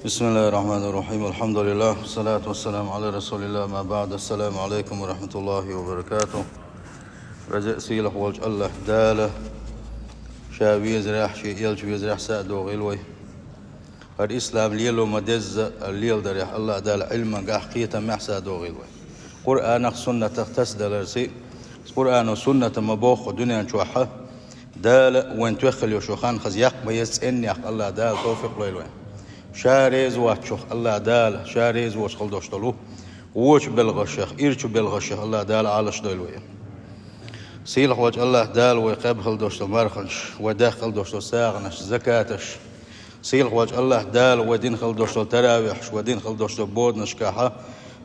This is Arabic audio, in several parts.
بسم الله الرحمن الرحيم. الحمد لله والصلاة والسلام على رسول الله. ما بعد. السلام عليكم ورحمة الله وبركاته. رزق سيلح والج الله داله شاويز راح شيء يلج ويزرح سادو غلوي. الإسلام ليلو مدز الليل دريح الله دال علما قحقية محسادو غلوي. قرآن سنة تختص رسي قرآن وسنة مبوخ دنيا شوحة دال وين توخل يشوخان خز يقبيس إن يق الله دال توفيق ليلوين. شاريز واتشخ الله دال شاريز وش خلدوشتلو وش بالغشخ إيرش بالغشخ الله دال على شدلوي سيلح وجه الله دال ويقاب خلدوشتل مرخنش وداخل دوشتل ساغنش زكاتش سيلح وجه الله دال ودين خلدوشتل تراويحش ودين خلدوشتل بودنش كاحة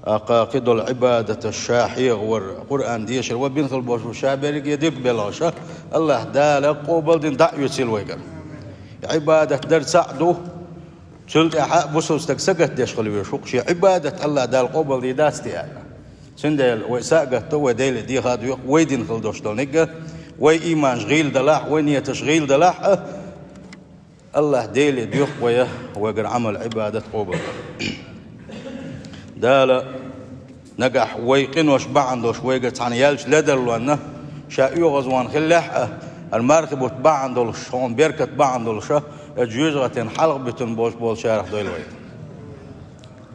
أقاقد العبادة الشاحية والقرآن ديش وبين خلدوشتل شابرق يديك بالغشخ الله دال قوبل دين دعوة سيلويقر عبادة در سعدو شلت أحق بوسوس تكسقت ديش خلوي شوق شي عبادة الله دال قبل دي داستي أنا سندل وساقت تو ديل دي هاد ويدين خلدوش دلنقة وي إيمان شغيل دلاح ونية تشغيل دلاح الله ديل ديوخ ويا وقر عمل عبادة قبل دال نجح ويقنوش بعندوش ويقت عن يالش لدل وانه شايو غزوان خلاح المركب وتبعندولش هون بيركة بعندولش جوجغة حلق بتن بوش بول شارح دويلوي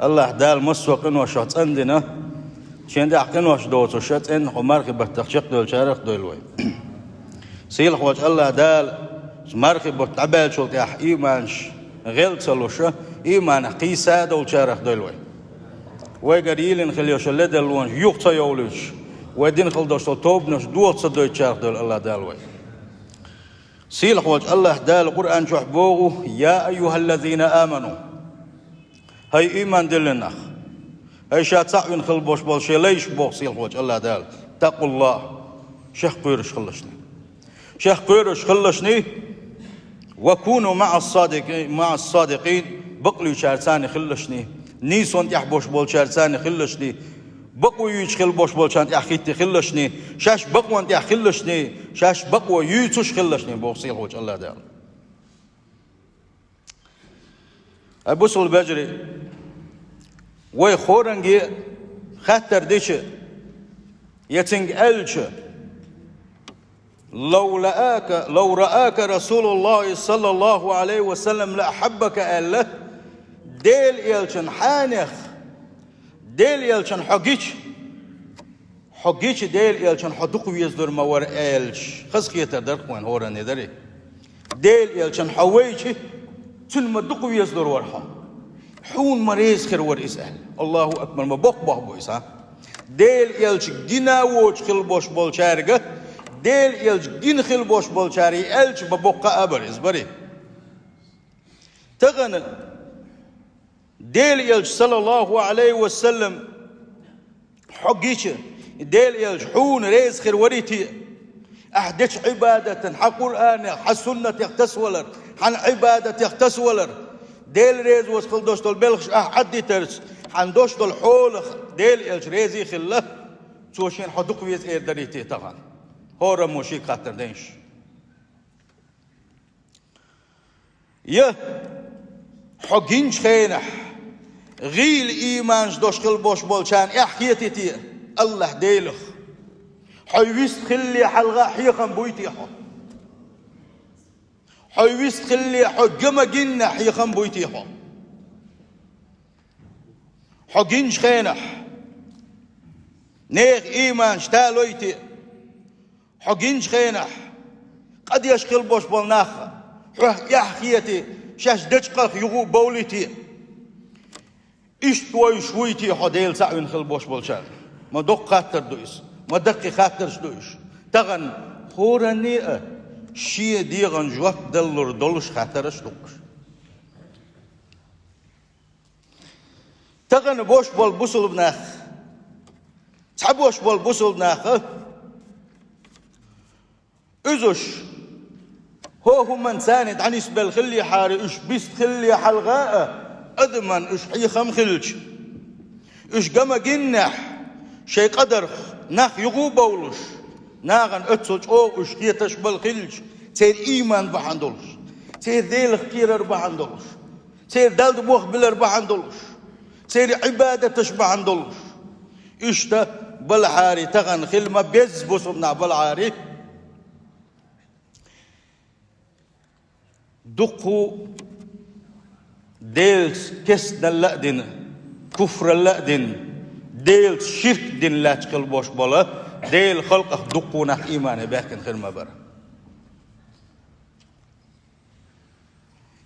الله دال مسوق إنه شات عندنا شين ده حكينوش دوت وشات إن ومركب بتخشق دول شارح دويلوي سيل خوش الله دال مركب بتعبال شو تيح إيمانش غلط سلوشة إيمان قيسة دول شارح دويلوي ويقريلين خليوش لدلون يقطع يولوش ودين خلدوش توبنش دوت صدوي شارح دول الله دالوي سيل خوج الله دال القرآن شو حبوه يا أيها الذين آمنوا هاي إيمان دلنا هاي شاتعين خلبوش بالشي ليش بوه سيل خوج الله دال تقوا الله شيخ قيرش خلشني وكونوا مع الصادقين بقلوا شارساني خلشني نيسون يحبوش بول شارساني خلشني بقوا يشخل بوش بولشان يحكيتي خلشني شاش بقوا انت خلشني شاش بقوا يوتش خلشني بوصيل وجه الله دار ابوسول بجري وي خورنجي خاطر ديش يتنج الش لو رآك رسول الله صلى الله عليه وسلم لأحبك الله ديل يلشن حانخ ديل يلشن حقيش ديل يلشن حدقو يزدر مور إلش خزقية تردق وين هورا ندري ديل يلشن حويش تن مدقو يزدر ورحا حون مريز خير ور إسأل الله أكبر ما بق بويس ديل يلش جنا ووش خلبوش بولشارقة ديل يلش جن خلبوش بولشاري إلش ببقى أبر إزبري تغنى ديل يلش صلى الله عليه وسلم حقيش ديل يلش حون ريز خير وريتي أحدش عبادة حق قرآن حق سنة يختسولر حن عبادة يختسولر ديل ريز وسخل دوشتل بلخش أحدي ترس حن دوشتل حولخ ديل يلش ريزي خله توشين حدق ويز إير دريتي طغان هورا موشي خاطر دينش حقينش خينح غيل إيمانش دوشخل بوش بولشان إحكيتي تي الله ديلخ حيويست خلي حلغا حيخن بويتيحو حيويست خلي حجم جنة حيخن بويتيحو حقينش خينح نيخ إيمانش تالويتي حقينش خينح قد يشخل بوش بولناخ يحكيتي شاش دجقخ يغو بوليتي إشتوي شويتي حديل سعين خلبوش بولشان ما دق خاطر دويس ما دقي خاطرش دويش تغن خورني شي ديغن جواب دلور دولش خاطرش دوكش تغن بوش بول بوسل بناخ تحبوش بول بوسل بناخ ازوش هو من ساند عن يسبل خلي حاري اش بيست خلي حلغاء أدمن إش حيخم خلش إش جما جنح شيء قدر نخ يغوب بولش ناغن أتصل أو إش هي تشبل خلش تير إيمان بحندولش سير ذيل خير أربع عندلوش سير دالد بوخ بالأربع عندلوش سير عبادة تشبع عندلوش إشتا بالعاري تغن خلما بيز بصرنا بالعاري دقو ديلس كسنا اللقدن كفر اللقدن ديلس شرك دين لا تقل بوش بلا ديل خلق دقونا إيمان باكن خلما برا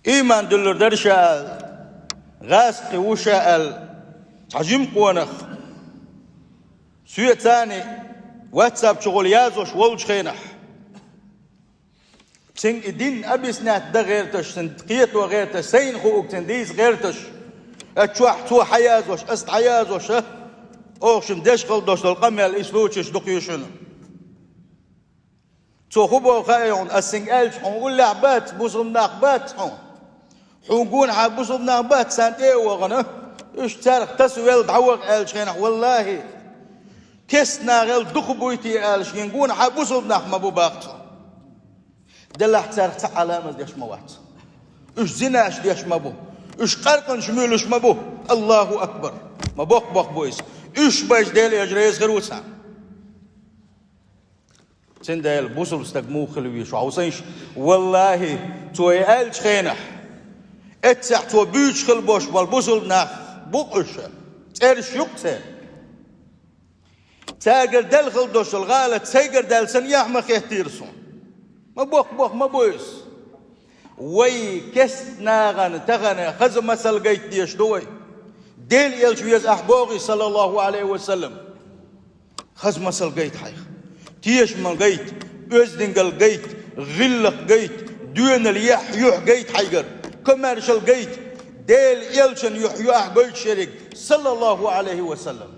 إيمان دلور درشال غاسق وشال تعجم قوانخ سوية ثاني واتساب شغل يازوش ولج خينح سين الدين أبيسنات ده غيرتش سنتقيت وغيرتش سين خوك سنديس غيرتش أتشوح تو حيازوش أست حيازوش أوشم دشقل دوش القمي الإسلوتش دقيوشن تو خبو خايون أسين ألش حنقول لعبات بوصل ناقبات حنقول حبوصل ناقبات سانتي وغنه إيش تارك تسويل دعوق ألش خينح والله كسنا غير دخبويتي ألش ينقون حبوصل ناق ما بباقتو دلح تارك علامة ديش موات إيش زناش ديش مبو إيش قرقن شمولش مبو الله أكبر ما بوق بوق بويس إيش باش ديلي أجريز غير وسع سن ديل بوصل استقمو خلوي شو عوسينش والله توي ألش خينح اتسع تو بيش خل بوش بالبوصل ناخ بوقش ترش يقتل تاجر دل خل دوش الغالة تاجر دل سن يحمى خيتيرسون ما بوق ما بويس وي كسنا غن تغنى خز مسل جيت ديش دوي ديل يلشويز أحبوغي صلى الله عليه وسلم خز مسل جيت حيخ تيش من جيت أزدنجل جيت غلق جيت دون اليح يح جيت حيجر كمارشل جيت ديل يلشن يحيى جيت شريك صلى الله عليه وسلم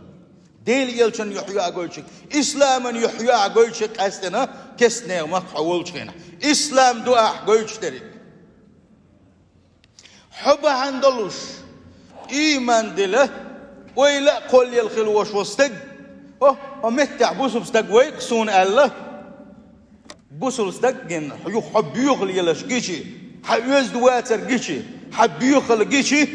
ديل يلشن يحيى جيت شريك إسلاما يحيى جيت شريك أستنا كسنا ما حولش هنا إسلام دعاء جيت شريك حب عندلوش إيمان دله ويلا قل يلخل وش وستج ومتع بوسل استج ويكسون الله بوسل استجن يحب يغل يلش جيشي حيوز دواتر جيشي حب يغل جيشي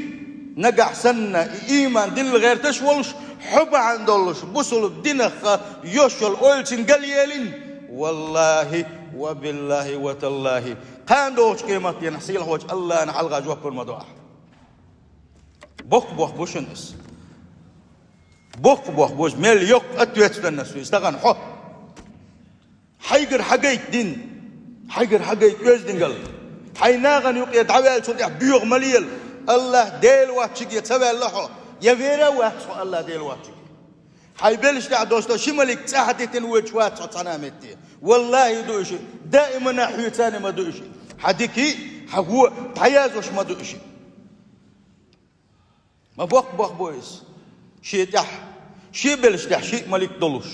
نجح سنة إيمان دل غير تشولش حب عندلوش بوسل الدنخ يشل أولتين قليلين والله وبالله وتالله قاندوش كيمات ينحسيل هوج الله نحلغا جواب المدوح بوخ بوشنس بوخ بوش ميل يوك أتويت الناس يستغن حو حيقر حقيت دين حيقر حقيت يوزدن قلب حيناغن يوك يدعوال سلطح بيوغ مليل الله ديل واتشك يتسوى الله يفيرا واتشك الله ديل واتشك حيبلش دع دوستو شمالك تحتي تنويج واتشك تنامتي والله يدوشي دائما نحوي تاني ما دوشي حديكي حقو تحيازوش ما دوشي ما بوق بويس شي تح شي بلش تح شي ملك دلوش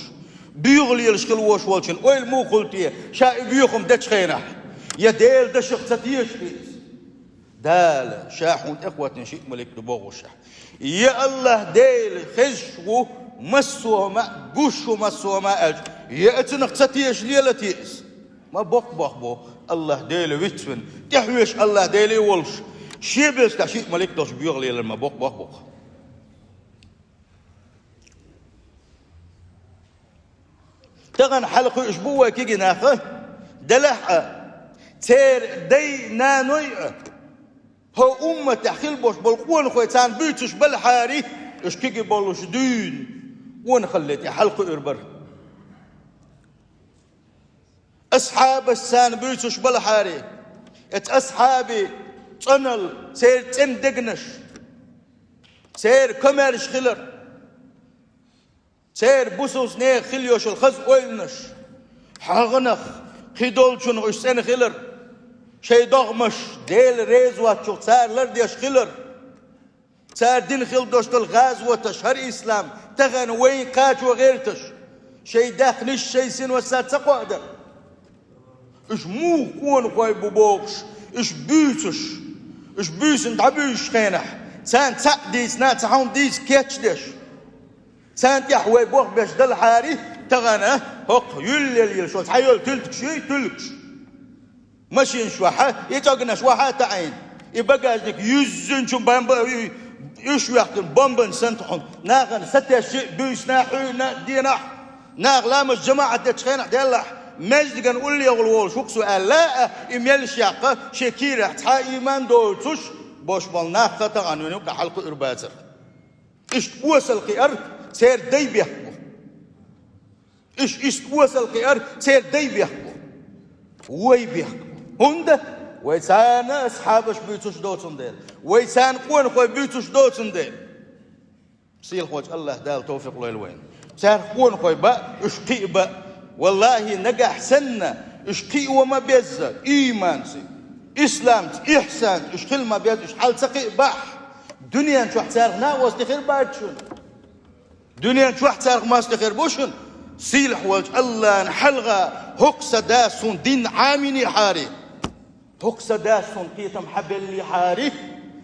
بيغلي يلشكل وش والشن اويل مو قلتيه شاي بيوخم دتش خينح يا ديل دشق ستيش دال شاحون اخوة شي ملك دبوغ الشح يا الله ديل خشو مسو ما قشو مسو ما اج يا اتنق ستيش ليلتيس ما بوق بو الله ديل ويتفن تحويش الله ديل يولش شي بلش تح شي ملك دوش بيغلي لما بوق تغن حلقه اسبوع كي ناخه دلحه تير دي نانوي هو امه تحخيل بوش بالقوان خويتان بيتش بالحاري اش كي بولش دين وين خليتي حلقه اربر اصحاب السان بيتش بالحاري ات اصحابي تنل سير تندقنش سير كمرش خلر سير بوسوس نه خليوش الخز ويلنش حغنخ خيدول شنو اشسن خلر شي دغمش ديل ريز واتشو سار لرديش خلر سار دين خل دوشت الغاز وتشهر اسلام تغن وين قاج وغيرتش شي داخلش شي سن وسات تقعد اش مو كون خوي بوبوكش اش بيسن دعبيش خينح سان تقديس نا تحون ديس كيتش سانت يحوي بوخ باش دل حاري تغنى هق يل شو تحيل تلتك شي تلكش ماشين شوحة يتوقنا شوحة تعين يبقى لك يزن شو بامبا إيش وقت بامبن سنتهم ناقن ستة شيء بيس ناحي دينا ناق لا مش جماعة تشخين ديلا مجد كان قول لي أقول شو سؤال لا إميل شاقة شكيرة تا إيمان دوتش باش بالناق قطع عنوانه كحلق إرباتر إيش وصل قير سير دي بيحكو إيش وصل قير سير دي بيحكو وي بيحكو هنده ويسان أصحابش بيتوش دوتن ديل ويسان قوان خوي بيتوش دوتن ديل سيل خوش الله دال توفيق له الوين سار قوان خوي با اشقي با والله نجح سنة اشقي وما بيز إيمان سي إسلام إحسان اشقل ما بيز اشحال تقي بح دنيا شو حتسارق ناوس تخير باتشون دنيا شو حتسارق ما استخير بوشن سيل خوش الله نحلغا هقصة داسون دين عاميني حاري هقصة داسون قيتم حبل حاري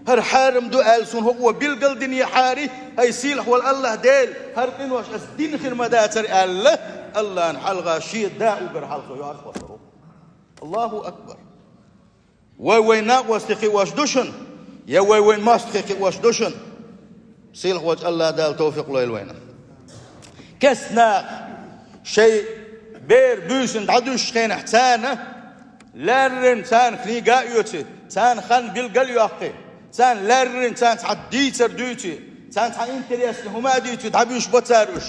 هر حارم دو ألسون هو بالقل دنيا حاري هاي سيلح والله ديل هر قنوش أس دين خير مداتر الله نحلغا شيء داء وقر حلقه يعرف وصره الله أكبر وين ناقوس تخي واش دوشن يا وين ما تخي واش دوشن سيلح وجه الله دال توفيق له الوين كسنا شيء بير بيسن عدوش خين احسانه لارن تان خني قايوتي تان خن بالقل يوقي تان لارن تان تعديتر دوتي تان انتريس هما ديتي دابيش بتاروش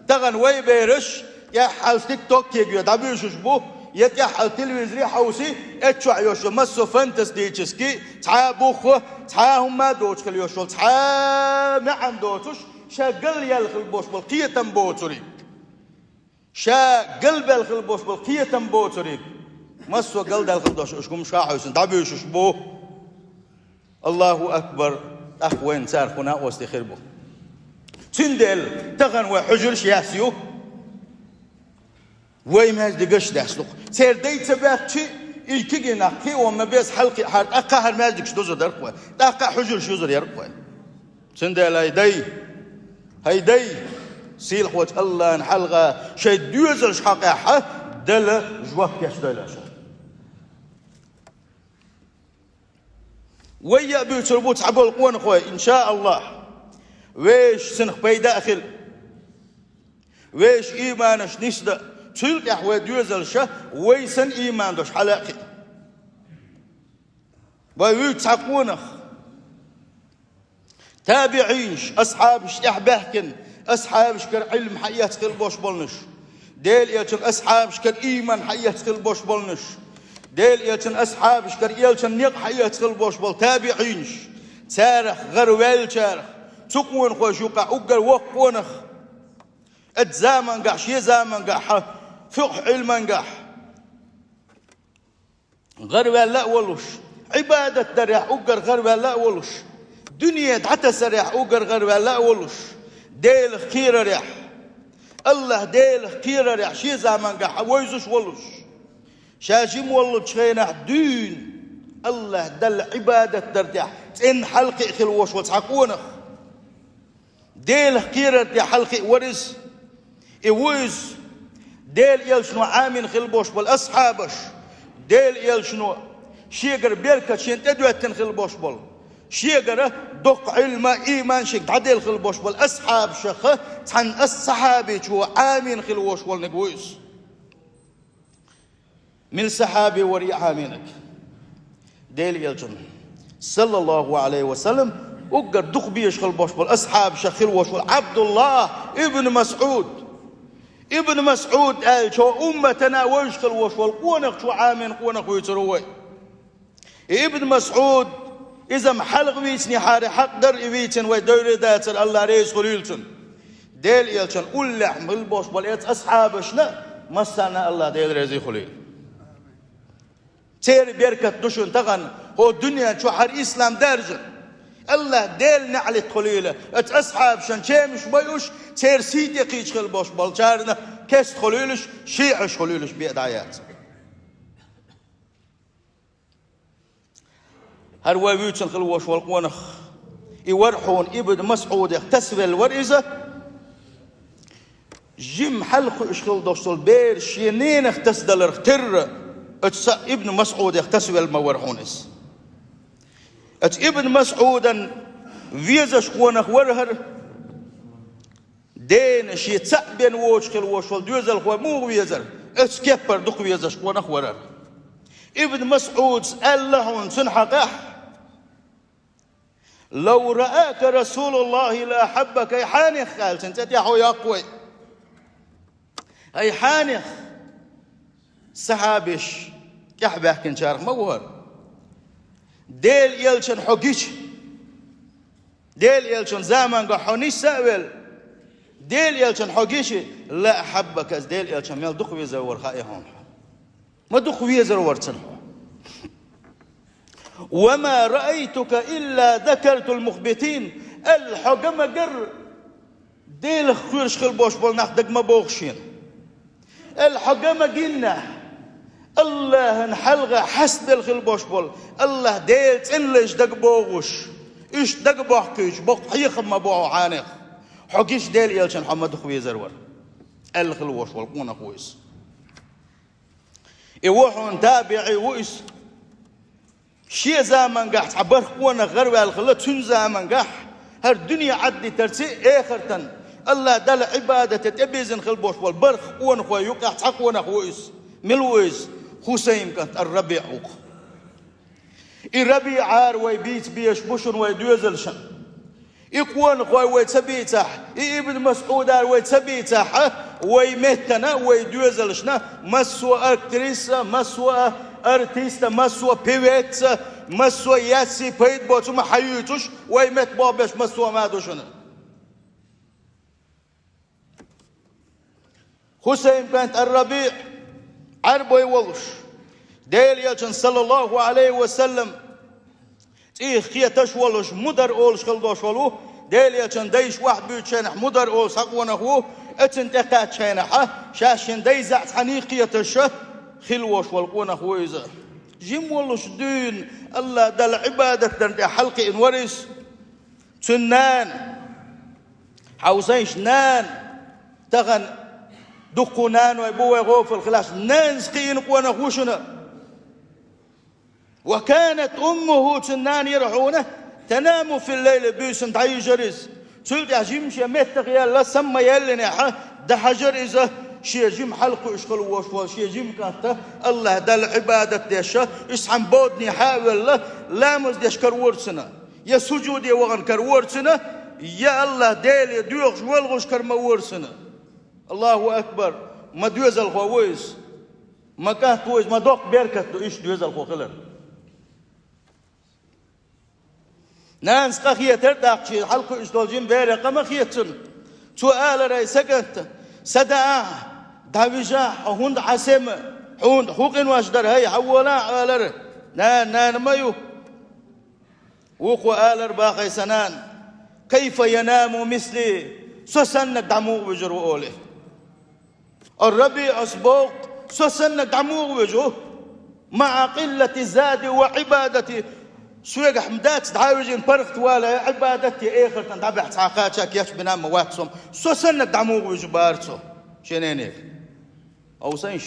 تغن وي بيرش يا حال تيك توك يجي دابيش بو يا حال تلفزيون حوسي اتشع يوش مسو فانتس ديتشسكي تا بوخو تا هما دوتش كليوش تا ما عندوتش شاقل يلخل بوش بالقيه تنبوتري شا قلب الخلبوش بالقيه تنبوتري مسوا قلد الخلدوش اشكم شاحوسن دابيش بو الله أكبر أخوين سار خنا واستخربو تندل تغن وحجر شياسيو ويماز دقش داسلق سير دي تباكي الكيجي نحكي وما بيس حلقي حار أقهر ماز دقش دوزر درقوة أقا حجر شوزر يرقوة تندل هيدي سيل خوات الله نحلغا شي دوزر شحقاحة دل جواك ياش دلاشا ويا بيتربوت عبول قوان خوي إن شاء الله ويش سنخ بيداخل ويش إيمانش نسدا تلك أحوى دوزل شه ويسن إيمان دوش حلاقي ويوت عقونخ تابعينش أصحابش إحباهكن أصحابش كر علم حيات خل بوش بولنش ديل يتن أصحابش كر إيمان حيات خل بوش بولنش ديل يلتن أصحابش كر يلتن نيق حيات خلبوش بل تابعينش تارخ غروال تارخ تقوين خوش يقع أقل وقونخ الزامن قح شي زامن قح فقه علما قح غروال لا ولوش عبادة دريح أقل غروال لا ولوش دنيا حتى سريح أقل غروال لا ولوش ديل خير ريح الله ديل خير ريح شي زامن قح ويزوش ولوش شاجم والله تشينا دين الله دل عبادة درتاح إن حلقي خلوش وتحقونخ ديل خيرت يا حلقي ورز إوز ديل يلشنو عامين خلبوش بالأصحابش ديل يلشنو شيقر بيركة شين تدوتن خلبوش بال شيقر دق علم إيمان شيك تعديل خلبوش بالأصحاب شخ تحن الصحابي شو عامين خلوش والنقويس من صحابي وريعها منك ديل يلجن صلى الله عليه وسلم وقر دق بيش خلبوش بالأصحاب شخيل وشول عبد الله ابن مسعود قال شو أمتنا وشخل وشول قونك شو عامين قونك ويتروي ابن مسعود إذا محلق ويتني حاري حق در ويتن ويدور داتر الله ريس خليلتن ديل يلجن قول لحم البوش بالإيت أصحابشنا مسانا الله ديل ريزي خليل تير بيركة دشون تغن هو الدنيا شو حر إسلام درجة الله ديل نعلي خليله أصحاب شن شيمش بيوش تير سيدي قيش خلبوش بالجارنا كست خليلش شيعش خليلش بيدعيات هر ويوتن خلوش والقونخ يورحون ابن مسعود يغتسل الورئزة جيم حلق اشخل دوشل بير شينين اغتسدل اختر ابن مسعود يختسو المورحونس ابن مسعودا فيزش قونخ ورهر دين شي تسبين ووشكل وشول دوزل خو مو ويزر كبر دق ويزش قونخ ورهر ابن مسعود اللهون سنحقه لو رآك رسول الله لا حبك أي حانخ قال سنتت يا حوي أقوي أي حانخ صحابش يحبه كن شارخ موهر ديل يلشن حقيش ديل يلشن زمان قا حنيش سأول ديل يلشن حقيش لا حبك از ديل يلشن ميل دخوي زور خائهون ما دخوي زور تنحو وما رأيتك إلا ذكرت المخبتين الحقم قر ديل خيرش خل بوش بول ناخدك ما بوخشين الحقم قلنا الله نحلغة حسد الخل بوش بول الله ديل تنلش دق بوغش إيش دق بوحكيش بوخ حيخم ما بوعو عانق حقيش ديل يلشن حمد خوي زرور الخل بوش بول قونا خويس يوحون تابعي ويس شي زمان قاح عبر قونا غربي الخلا تون زمان قاح هر دنيا عدي ترسي اخرتن الله دل عبادة تبيزن خل بوش بول برخ قونا خوي يقاح تقونا خويس ملويس حسين كانت الربيع وق الربيع عار ويبيت بيش بوشن ويدوزلشن يكون خوي ويتبيتح ابن مسعود ويتبيتح ويمتنا ويدوزلشنا مسوا اكتريسا مسوا ارتيستا مسوا بيويت مسوا ياسي بيت بوتو ما حيوتوش ويمت بابش مسوا ما دوشنا حسين كانت الربيع عربو يولش ديل يلشن صلى الله عليه وسلم تيه خيه تشولش مدر اولش خلدوش ولو ديل يلشن ديش واحد بيوتشنح مدر اول سقونا هو اتن تقات شينحه شاشن ديزعت حنيقيه تشه خلوش والقونا خويزه جيم ولش دين الله دل عبادك دن حلقي انورس تنان حوسيش نان تغن دقنان ويبوي غوف الخلاص نانس قين قونا خوشنا وكانت أمه تنان يرحونه تنام في الليل بيسن تعي جريز تلت عجيم شي متق يلا سما يلنا ده حجر إذا شي جيم حلقه اشكال وشوال شي جيم كانت الله دل عبادة ديشا اسحن بودني حاول لا مز ديش كرورسنا يا سجودي وغن كرورسنا يا الله ديل دوغش والغش كرمورسنا الله أكبر ما دوز الخويس ما كان تويز ما دوق بيركت إيش دوز الخوخلر نانس قخية ترداق شيء حلقو إيش دولجين بيرق ما خيتن سؤال رأي سكنت سدعا داويجا هوند عسم هوند حقن واشدر هاي حولا آلر نان مايو وقو آلر باقي سنان كيف ينام مثلي سسنك دموغ بجر وقوله الربيع أسبوق سسنك دموغ وجهه مع قلة الزاد وعبادتي سويق حمدات تعاوجين فرقت ولا عبادتي آخر تنتبع تعاقاتك يش بنام مواتسهم سسنك دموغ وجه بارتو شنينيك أو سنش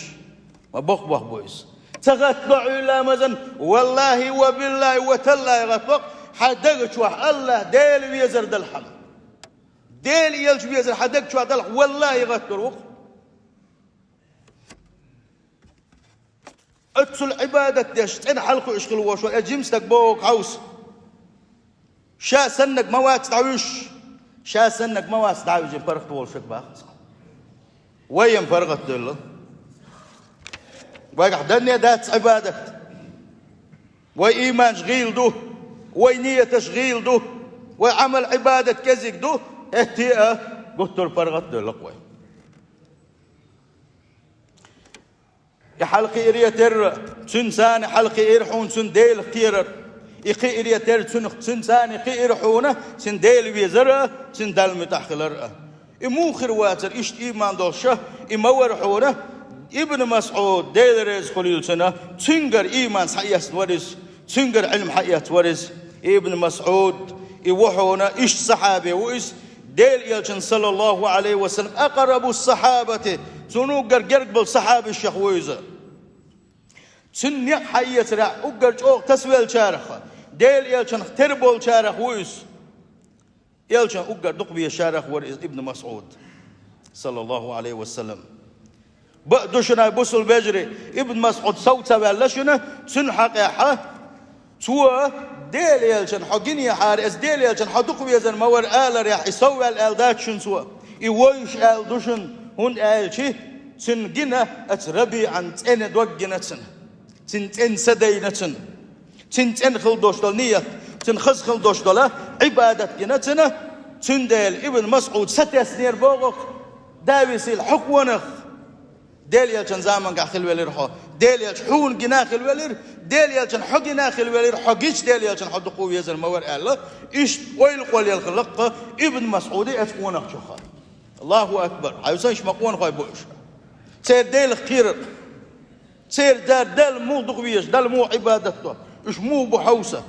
ما بخ بويس تغطلع إلى مزن والله وبالله وتالله غطلق حدقت وح الله ديل ويزر دلحم ديل يلش ويزر حدقت وح دلح والله غطلق اتسل عبادة ديش تين حلقو اشغل وشو اجيمستك بوك عوس شا سنك موات تعوش شا سنك موات تعوش فرقت والشك باخت وين فرقت دل ويقع دنيا دات عبادة وي ايمان شغيل دو وي نية تشغيل دو وي عمل عبادة كزيك دو اهتئة قلت الفرقت دل قوي حلقي إريتر سنسان حلقي إرحون سنديل اختيرر إقي إريتر سنسان إقي إرحونه سنديل ويزر سندال متحخلر إموخر واتر إشت إيمان دوشه إمور حونه ابن مسعود ديل ريز خليل سنة تنقر إيمان حيات ورز تنقر علم حيات ورز ابن مسعود إوحونه إشت صحابي وإس ديل يلشن صلى الله عليه وسلم أقرب الصحابة تنوقر قرق بالصحابي الشيخ ويزا سن حيت را أقرج أو تسويل شارخ ديل يلشن تربول شارخ ويس يلشن أقر دقبي شارخ ورئيس ابن مسعود صلى الله عليه وسلم بقدشنا بوصل بجري ابن مسعود صوتا ولشنا سن حقيقة سوى ديل يلشن حقيني حارس ديل يلشن حدقبي يزن مور آل ريح يسوي الألدات شن سوى يويش آل دشن هون آل شي سن جنا أتربي عن تن دوجنا تن تن سدينا تن خل دوشتل نية تن خز خل دوشتل عبادة جنا تن ديل ابن مسعود ستسنير بوغك داويسيل حقونخ ديل يلشن زمان قاخل ولير حو ديل يلشن حون جناخل ولير ديل يلشن حق جناخل ولير حقيش ديل يلشن حد قوي يزن مور الله إيش ويل قول يلخلق ابن مسعود أتكونخ شخا الله أكبر عايزينش مقون خاي بوش سير ديل خير سير دار دل مو دقويش دل مو عبادته إيش مو بحوسة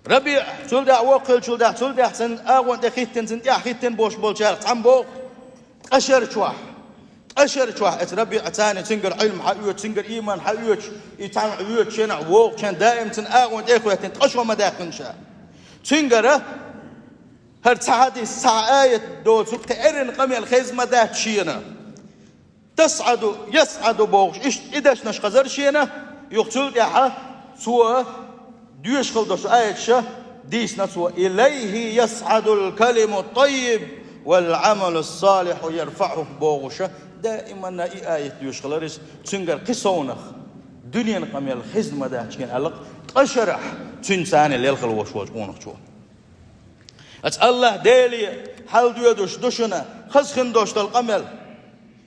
ربيع شلدا وقل شلدا سن أغوان دخيتن سن يحيتن بوش بولشار عم بوق أشر شوح ربيع ثاني تنقر علم حيوت تنقر إيمان حيوت يتعلم حيوت شنع ووق كان دائم تن أغوان دخوتن تقشوا مداخن شاء تنقر هر تعادي سعاية دول تقرن قمي الخزمة ده شينا تصعد يصعد بوغش إداش نشخزر شينا يقتل يحا سوى ديوش خلدوش آية شا ديسنا سوى إليه يصعد الكلم الطيب والعمل الصالح يرفعه بوغش دائما آية ديوش خلرس تنقر قصونخ دنيا قمي الخزمة ده شين ألق أشرح تنساني ليلخل وشوش بونخ شو الله ديلي حال دوشنا خزخن دوشت القمل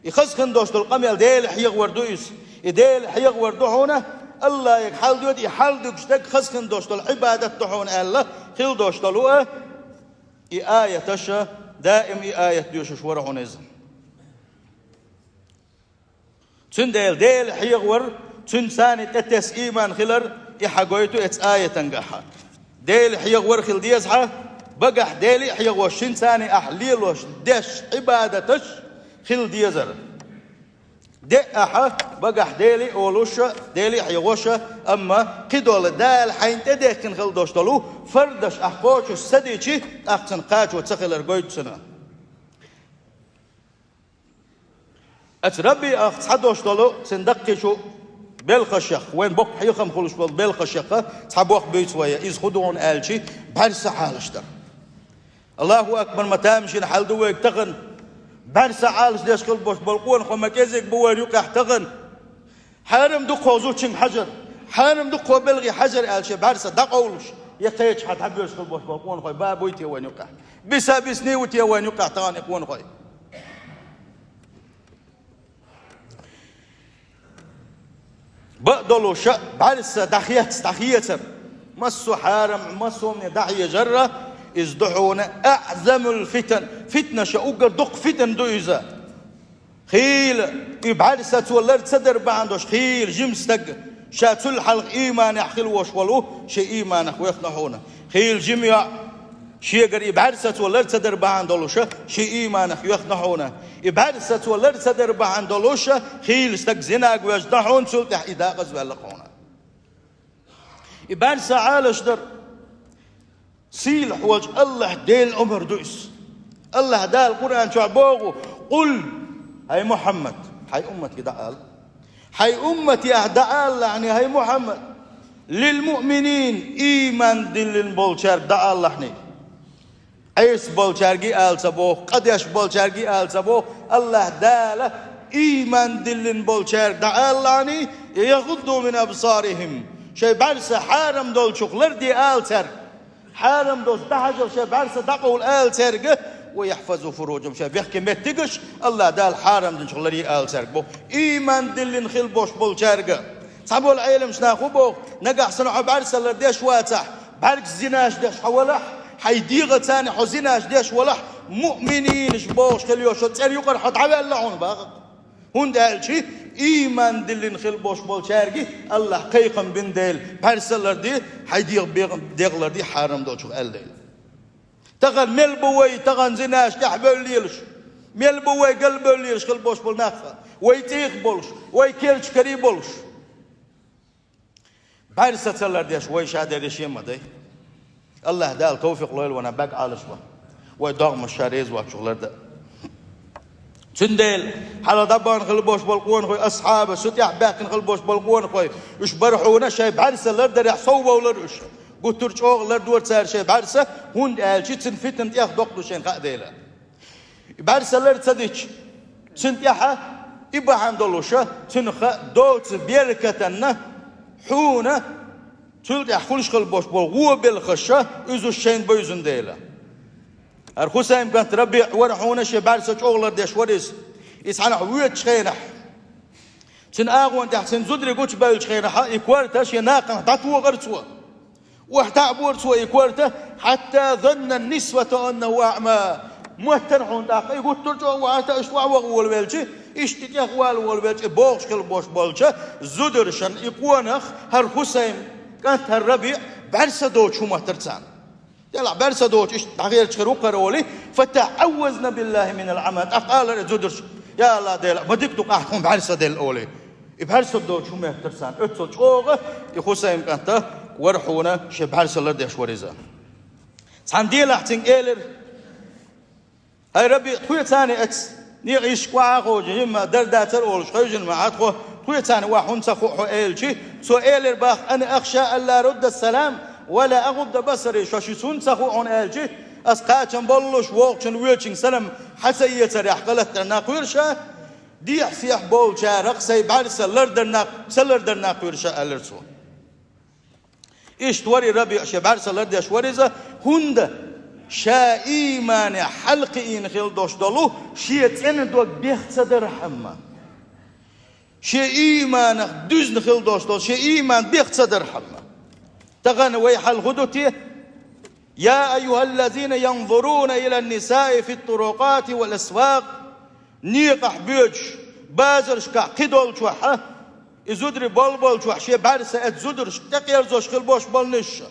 يخزخن دوشت القمل ديل حيق وردويس ديل حيق وردو هنا الله يك حال دوت يحال دوشتك خزخن دوشت العبادة تحون الله خل دوشت لوه آية تشا دائم آية دوش شورا هونيز تن ديل حيق ور تن ثاني تتس إيمان خلر يحقويتو اتس آية تنقحا ديل حيق ور خل ديزحا بقى ديلي حيوشين ثاني أحليلوش دش عبادتش خل ديزر دقها بقى ديلي أولوش ديلي حيوش أما كدول دال حين تدخن خل دوشتلو فردش أحبوش السديشي أحسن قاج وتسخل أرقويت سنة أتربي أحدوشتلو سندقشو بالخشخ وين بق حيخم خلوش بالخشخ تحبوخ بيتويا إذ خدون آلشي بارس حالشتر الله أكبر متامشين حال دويك تغن بارس عالش ديش قلب بوش بلقون خو مكيزيك بوين يقح تغن حارم دو خوزو تشن حجر حارم دو خو بلغي حجر آلشي بارس دقولش يقيتش حد حبيوش قلب بوش بلقون خو بابويتي وين يقح بسا بسنيوتي وين يقح تغن يقون خو بقدلو شا بارس دخيتر مسو حارم مسو من دعية جرة ازدحون أعظم الفتن فتنة شاوقر دق فتن دويزا خيل يبعرسة تولر صدر باندوش خيل جمستق شاتل حلق إيمان يحخل وشولو شي إيمان ويخنحونا خيل جميع شيقر يبعرسة تولر صدر باندولوش شي إيمان يخنحونا يبعرسة تولر صدر باندولوش خيل استق زناق ويجدحون سلطح إداقز ويلقونا يبعرسة عالش در سيل حوج الله ديل عمر دويس الله دا القرآن شعبوغو قل هاي محمد هاي أمتي دعال هاي أمتي أهدعال يعني هاي محمد للمؤمنين إيمان دل بولشار دعال لحني عيس بولشارجي آل سبوه قديش بولشارجي آل سبوه الله داله إيمان دل بولشار دعال يعني يغضوا من أبصارهم شي بعرس حارم دول شغلر دي آل سر حارم دوز دحجر شي بعرس دقوا الآل سرقه ويحفظوا فروجهم شي بيحكي متقش الله دال حارم دين شغلر دي آل سرقه إيمان دل نخيل بوش بولشارجه صعبوا العيلم شناخو بوك نقع صنعوا بعرس الله ديش واتح بعرك زناش ديش حولح حيديغة تاني حزناش ديش ولح مؤمنين شبوش خليوش تسير يقر حد عوال لعون باغ هون دال شي إيمان دلين خل بوش بول شارجي الله قيقم بن ديل بارسلر دي حيديغ ديغلر دي حارم دو شغل الليل تغن ملبوي تغن زناش تحبل ليلش ملبوي قلب ليلش خل بوش بول ناخا ويتيخ بولش ويكيلش كري بولش بارسة تلر ديش ويشاد ديش يمدي الله دال توفيق لويل وانا باق عالش با ويدغم الشاريز وشغلر ده تندل حالا دبان خلبوش بالقوان خوي أصحابه ستيح باكن خلبوش بالقوان خوي وش برحونا شاي بعرسة لردر يحصوه ولرش قلت ترجعوه لردور سار شاي بعرسة هون قالشي تنفتن تياخ دقلو شين قاديلا بعرسة لرد صديق تنتيحة إبا حمدلوشة تنخ دوت بيركتنا حونا تلتح خلش خلبوش بالقوة بالخشة إزو الشين بيزن ديلا أرخوسا إمكان تربي ورحونا شي بعرسة أغلر ديش وريس إسعنا حويت شخينح تن آغوان تحسن زدري قوش بايل شخينح إكوارتا شي ناقن تطوى غرسوا واحتعبور سوا إكوارتا حتى ظن النسوة أنه أعمى مهتنحون تاقي يقول ترجعوا وعاتا إشواع وغوال بيلشي إشتك يغوال وغوال بيلشي بوغش كالبوش بولشا زدرشن إكوانخ هرخوسا كانت هالربيع بعرسة دوش مهترسان يلا برسا دوش إيش تغير تشخرو قرولي فتعوذنا بالله من العمى قال زودرش يا الله ديلا ما ديك تقاحكم برسا ديل أولي برسا دوش هم يحترسان أتصل شوغة يخوصا يمكن ورحونا شي برسا لرديش وريزا سان ديلا احتن إيلر هاي ربي خوية ثاني أكس نيغيش كواغو جيما درداتر أولش خيجن معاتخو خوية ثاني واحون سخوحو إيلشي سو إيلر باخ أنا أخشى ألا رد السلام ولا أغض بصري شاشيسون سخو عن ألجي أسقاطن بولش ووقشن ويلشين سلام حسية سريح قلت ناقيرشا دي سيح بول شارق سي بعرس سلر ناقيرشا ألرسو إيش توري ربي شي بعرس لرد يشوريزا هند شا إيمان حلقين خيل دوش دولو شيتين دوك بيختصدر حما شي إيمان دوزن خيل دوش دولو شي إيمان بيختصدر حما تغن ويح الغدوتي يا أيها الذين ينظرون إلى النساء في الطرقات والأسواق نيقح بيج بازرش كقدول شوحة إزودري بول شوح شي بارسة أتزودرش تقيرزوش خلبوش بالنش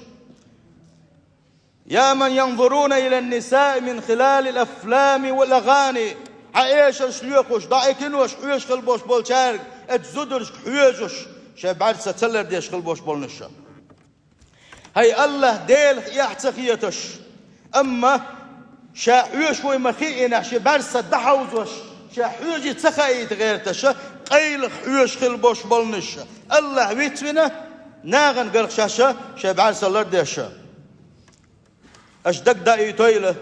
يا من ينظرون إلى النساء من خلال الأفلام والأغاني عايش شليقوش ضايكنوش حيوش خلبوش بالشارق أتزودرش حيوجوش شي بارسة تلر ديش خلبوش بالنش هاي الله ديل يحتخيتش أما شاحوش ويمخيئنا شي برسة دحوزوش شاحوش تخيت غيرتش قيل حوش خلبوش بالنش الله بيتونا ناغن قرق شاشا شي برسة لرديشا أشدق دائي تويلة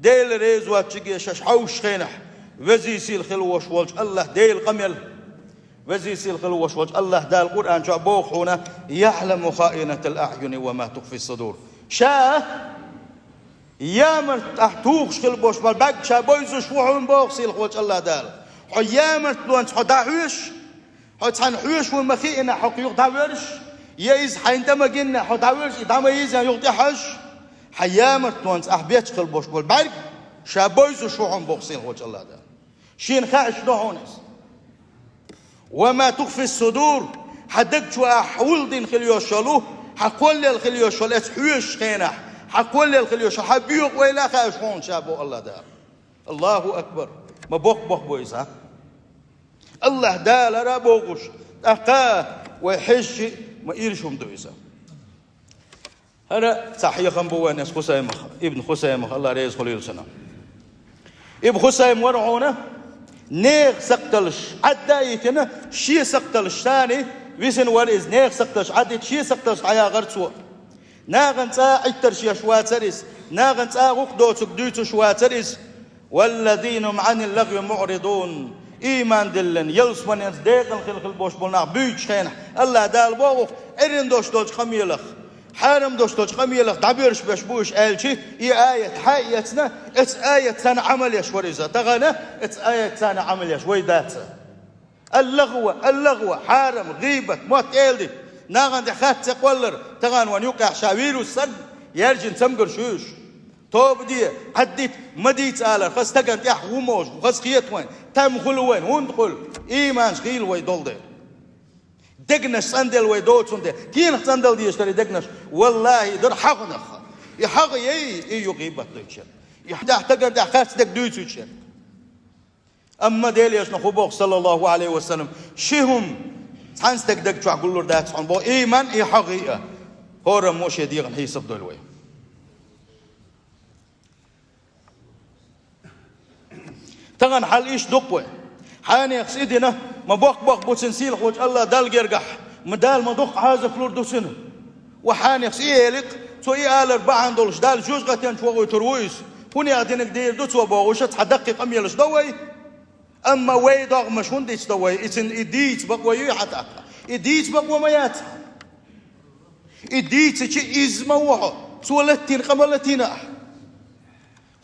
ديل ريزوات تشيقي شاش حوش خينح وزيسي الخلوش والج الله ديل قميل وزيسي الخلوش والج الله دا القرآن شو بوخونا يعلم خائنة الأعين وما تخفي الصدور شا يامر تحتوخش خلبوش بالباق شا بويزو شوحون بوخسي الخوش الله دال حو يامر تلوانش حو داحوش حو تحن حوش والمخيئنا حو قيوق داورش يايز حين دمجنا حو داورش داما يزيان يغطي حش حيامر تلوانش أحبيتش خلبوش بالباق شا بويزو شوحون بوخسي الخوش الله دال شين خاش نوحونس وما تخفي الصدور حدك شو أحول دين خليوشلو حقول الخليوشل أتحوش خينح حقول الخليوشل حبيوق وإلا خاشون شابو الله دار الله أكبر ما بوق بويسا الله دار را بوقش أقا ويحش ما يرشم دويسا هذا صحيح خنبوان يس خسيمة ابن خسيمة الله رئيس خليل سنة ابن خسيم ورعونه نيغ سقتلش عدايتنا شي سقتلش ثاني ويسن وريز نيغ سقتلش عديت شي سقتلش عيا غرسو ناغن تا عترش شواتريس ناغن تا غقدوتك دوتو شواتريس والذين عن اللغو معرضون إيمان دلن يلسون يزديقن خلق بوش بولنا بيوش خينح الله دال بوغ إرن دوش دوش خميلخ حارم دوش خميلخ دبيرش باش بوش آلشي آية حياتنا اتس آية تانا عمل يش وريزة تغانا اتس آية تانا عمل يش ويداتها اللغوة حارم غيبة موت إلدي ناغن دي خات تقولر تغان وان يوقع شاويرو السد يرجن تمقر شوش توب دي حديت مديت آلر خاص تغان تيح وموش خاص خيط وين تم خلوين هون دخل إيمان شغيل ويدول دي دقنش صندل ويدوت صندل كين صندل دي يشتري دقنش والله در حقنخ يحق يي يغيبت ديشن يحتاج تقدر خاص دق دويتشن أما ديل يشنا خبوق صلى الله عليه وسلم شهم تحنستك دك شو أقول له ده تحن بو إيمان إيه حقيقة هو موش يديغن هي صبدو الوي تغن حال إيش دقوة حاني يقصدنا ما بوق بوتنسيل خوش الله دال جرجح مدال ما دق هذا فلور دوسنه وحاني يقصيلك تو آل 4 دولش دال جوز قتين شو ترويس هوني أدينك دير دو تو باوشت حدقق أميلش دوي أما ويدغ مش هنديش دوي إتن إديت بقوي حتى إديت بقوي ميات إديت شيء إزما وها سولتين قبلتين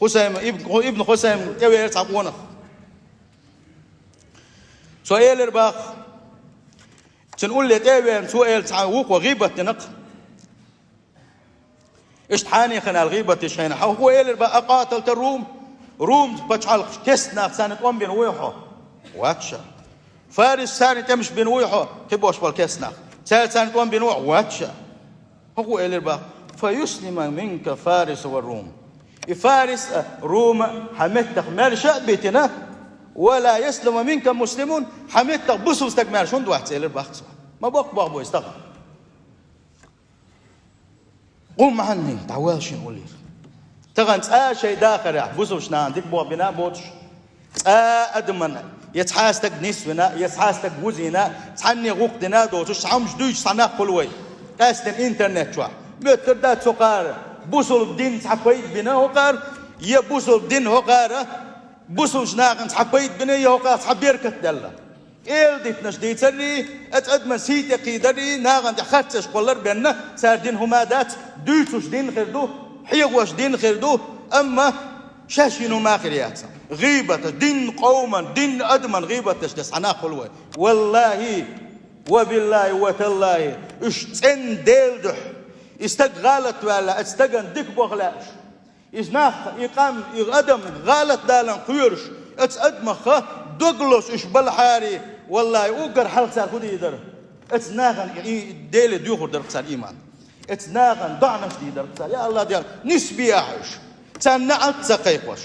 حسام ابن حسام تبي تعبونه سؤال الباخ تنقول لي تبي سؤال تعوق وغيبة تنق اشتحاني خنا الغيبة تشين هو الباخ قاتلت روم بتشعل كسنا سنة قوم بين ويحه واتشا فارس ثاني تمش بين ويحه تبوش بالكسنا ثالث سنة قوم بين ويحه واتشا هو الباخ فيسلم منك فارس والروم فارس روم حمتك مرشا بيتنا ولا يسلم منك مسلمون حمتك بصوا استكمال شون واحد سيل الباخ ما بق بو يستغل قوم عني تعوالش نقول تغن شيء داخل بصوا شنا عندك بو بنا بوتش ادمن يتحاستك نسونا يتحاستك بوزينا تحني غوقتنا دوتش عمش دوش صناق كلوي قاست الانترنت شو بتردات سقار بوصل الدين تحقيت بنا هقار يبوصل الدين هقار بوصل شناغن تحقيت بنا يهقار تحبير كتدلا ديت نشدي تري اتعد من سيت قيدري ناغن تخرتش قولر بيننا صار دين همادات دوتش دين خردو حيوش دين خردو اما شاشينو ما خريات غيبة دين قوما دين ادمن غيبة تشدس انا قلوه والله وبالله وتالله اشتن ديلدح استغالت ولا استغن ديك بغلاش إزناخ إقام إقدم غالت دالن قيرش اتأدمخ دوغلوس إش بالحاري والله أوقر حلق سار خدي يدر اتناغن ديل ديوخر درق سار إيمان اتناغن ضعنش دي درق سار يا الله ديال نسبي أحش تنعت سقيقوش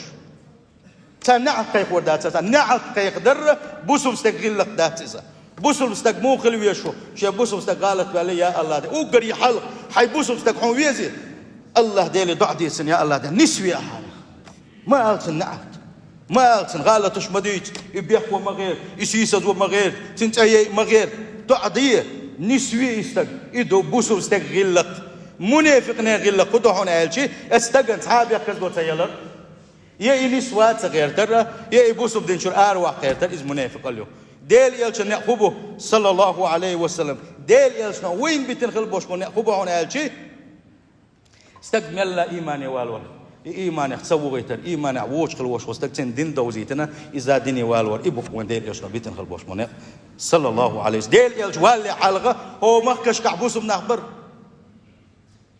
تنعت قيق ودات تنعت قيق در بوسم استغل لك داتزا بوسم استغمو خلويشو شي بوسم استغالت ولا يا الله دي أوقر يحلق حي بوسم استغمو ويزي الله ديلي ضعدي سن يا الله ديال نسوي أحانا ما قالت نعت ما قالت غالتش مديت يبيح وما غير يسيسد وما غير تنتأي ما غير ضعدية نسوي استغ إدو بوسو استغ غلق منافقنا غلق قدو هنا هالشي استغن صحابي كذبو تيلر يا نسوات غير ترى يا بوسو بدين شر أروع غير ترى إز منافق اليوم ديل يلش نأخبه صلى الله عليه وسلم ديل يلش وين بتنخل بوش نأخبه هنا هالشي استقبل إيماني والور إيماني تسوي غيتر إيماني عوش خلوش واستقتن دين دوزيتنا إذا ديني والور إبوك وين ديل يشنا بيتن خلبوش منه صلى الله عليه وسلم ديل يلش والي حلقة هو مخكش كعبوس بنخبر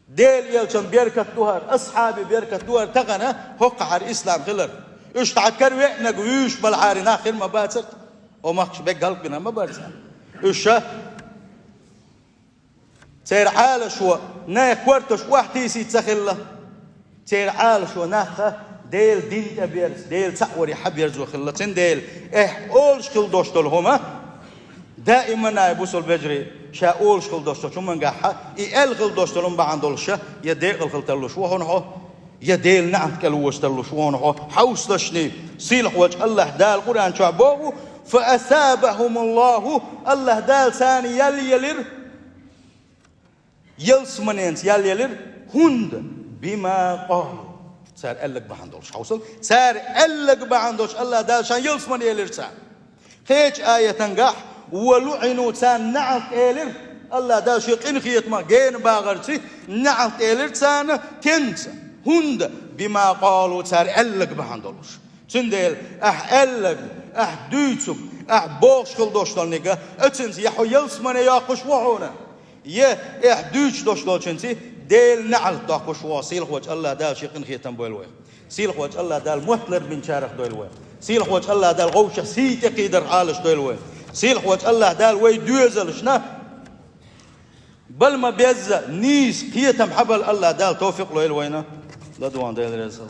ديل يلشن بيركة دوهر أصحابي بيركة دوهر تغنى هق عار إسلام خلر إيش تعتكر وإحنا جويش بالعارنا آخر ما باتر هو مخكش بيك قلب بنا ما باتر إيش تير عال شو ناي كورتش واحد يسي تسخله تير عال شو ناخه ديل دين تبيرز ديل تأوري حبيرز وخلتين ديل أول شكل دوشتل هما دائما ناي بوصل بجري شا أول شكل دوشتل شو من قاحة الغل دوشتلهم بعندولش يديل الغلتلوش وهون هو يديل نعم كلوشتلوش وهون هو حوصلشني صيلح وجه الله دال القرآن شعبوه فأثابهم الله دال ثاني يليلر يلس منينس يليلر هند بما قالوا صار قالك بعندوش حوصل صار قالك بعندوش الله دال شان يلس من يلير صار هيك آية تنجح ولعنوا تان نعت يلير الله دال شيء إن خيط ما جين باغرتي نعت يلير تان كنت هند بما قالوا صار قالك بعندوش تندل قالك دوتسم بوش خل دوشتال نيجا اتنس يحو يلس من ياقش وحونا يه دوش دوشتال تنسي ديل نعل داقش واصيل خوج الله دال شيقن خيتم بولوي سيل خوج الله دال محتلر بن شارخ دولوي سيل خوج الله دال غوشه سيت قيدر عالش دولوي سيل خوج الله دال وي دوزل شنا بل ما بيز نيس كيتم حبل الله دال توفيق له الوينا لا دوان ديل رسول